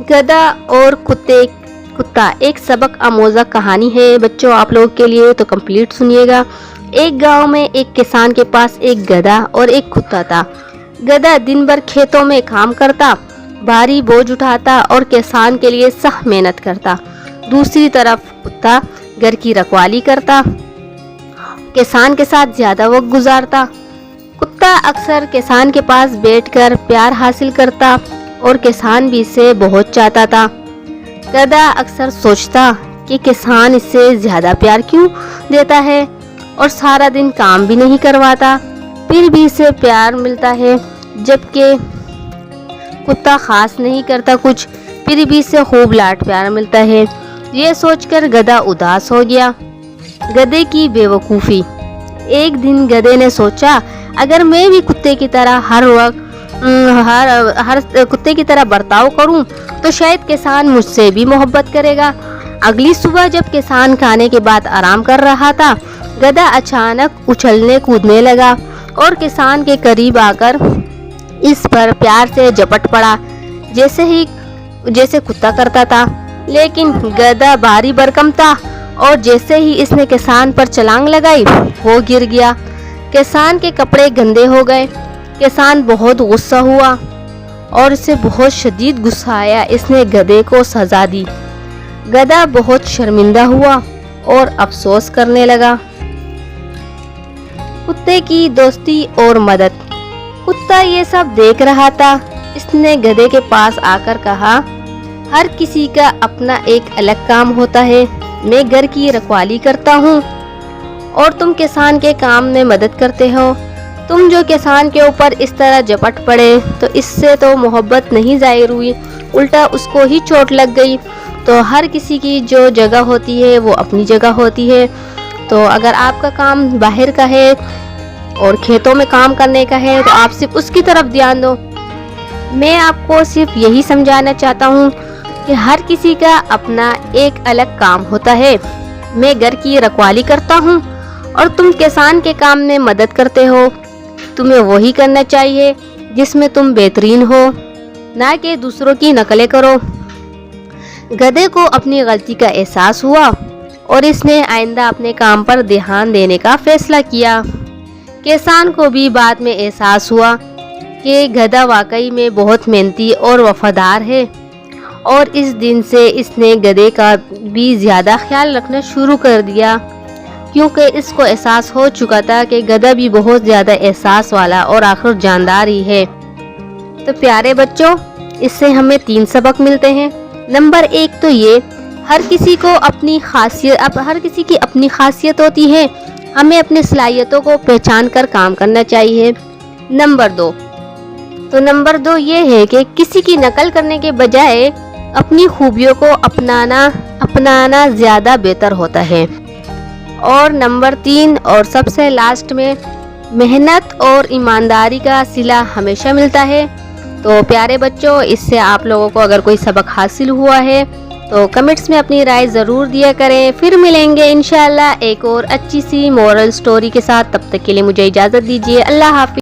गधा और कुत्ता एक सबक आमोज़ा कहानी है बच्चों, आप लोगों के लिए, तो कंप्लीट सुनिएगा। एक गांव में एक किसान के पास एक गधा और एक कुत्ता था। गधा दिन भर खेतों में काम करता, भारी बोझ उठाता और किसान के लिए सख्त मेहनत करता। दूसरी तरफ कुत्ता घर की रखवाली करता, किसान के साथ ज्यादा वक्त गुजारता। कुत्ता अक्सर किसान के पास बैठकर प्यार हासिल करता और किसान भी इसे बहुत चाहता था। गधा अक्सर सोचता कि किसान इससे ज्यादा प्यार क्यों देता है और सारा दिन काम भी नहीं करवाता, फिर भी इसे प्यार मिलता है, जबकि कुत्ता खास नहीं करता कुछ, फिर भी इसे खूब लाड प्यार मिलता है। ये सोचकर गधा उदास हो गया। गधे की बेवकूफ़ी। एक दिन गधे ने सोचा, अगर मैं भी कुत्ते की तरह हर कुत्ते की तरह बर्ताव करूं, तो शायद किसान मुझसे भी मोहब्बत करेगा। अगली सुबह जब किसान खाने के बाद आराम कर रहा था, गधा अचानक उछलने कूदने लगा और किसान के करीब आकर इस पर प्यार से झपट पड़ा, जैसे कुत्ता करता था। लेकिन गधा भारी भरकम था और जैसे ही इसने किसान पर छलांग लगाई, वो गिर गया। किसान के कपड़े गंदे हो गए। किसान बहुत गुस्सा हुआ और इसे बहुत शदीद गुस्सा आया। इसने गधे को सजा दी। गधा बहुत शर्मिंदा हुआ और अफसोस करने लगा। कुत्ते की दोस्ती और मदद। कुत्ता ये सब देख रहा था। इसने गधे के पास आकर कहा, हर किसी का अपना एक अलग काम होता है। मैं घर की रखवाली करता हूँ और तुम किसान के काम में मदद करते हो। तुम जो किसान के ऊपर इस तरह झपट पड़े, तो इससे तो मोहब्बत नहीं जाहिर हुई, उल्टा उसको ही चोट लग गई। तो हर किसी की जो जगह होती है वो अपनी जगह होती है। तो अगर आपका काम बाहर का है और खेतों में काम करने का है, तो आप सिर्फ उसकी तरफ ध्यान दो। मैं आपको सिर्फ यही समझाना चाहता हूँ कि हर किसी का अपना एक अलग काम होता है। मैं घर की रखवाली करता हूँ और तुम किसान के काम में मदद करते हो। तुम्हें वही करना चाहिए जिसमें तुम बेहतरीन हो, ना कि दूसरों की नकलें करो। गधे को अपनी गलती का एहसास हुआ और इसने आइंदा अपने काम पर ध्यान देने का फैसला किया। किसान को भी बाद में एहसास हुआ कि गधा वाकई में बहुत मेहनती और वफादार है, और इस दिन से इसने गधे का भी ज़्यादा ख्याल रखना शुरू कर दिया, क्योंकि इसको एहसास हो चुका था कि गधा भी बहुत ज़्यादा एहसास वाला और आखिर जानदार ही है। तो प्यारे बच्चों, इससे हमें 3 सबक मिलते हैं। नंबर 1 तो ये, हर किसी की अपनी खासियत होती है। हमें अपनी सलाहियतों को पहचान कर काम करना चाहिए। नंबर 2 ये है कि किसी की नकल करने के बजाय अपनी खूबियों को अपनाना ज़्यादा बेहतर होता है। और नंबर 3 और सबसे लास्ट में, मेहनत और ईमानदारी का सिला हमेशा मिलता है। तो प्यारे बच्चों, इससे आप लोगों को अगर कोई सबक हासिल हुआ है तो कमेंट्स में अपनी राय ज़रूर दिया करें। फिर मिलेंगे इंशाल्लाह एक और अच्छी सी मोरल स्टोरी के साथ। तब तक के लिए मुझे इजाज़त दीजिए। अल्लाह हाफ़िज़।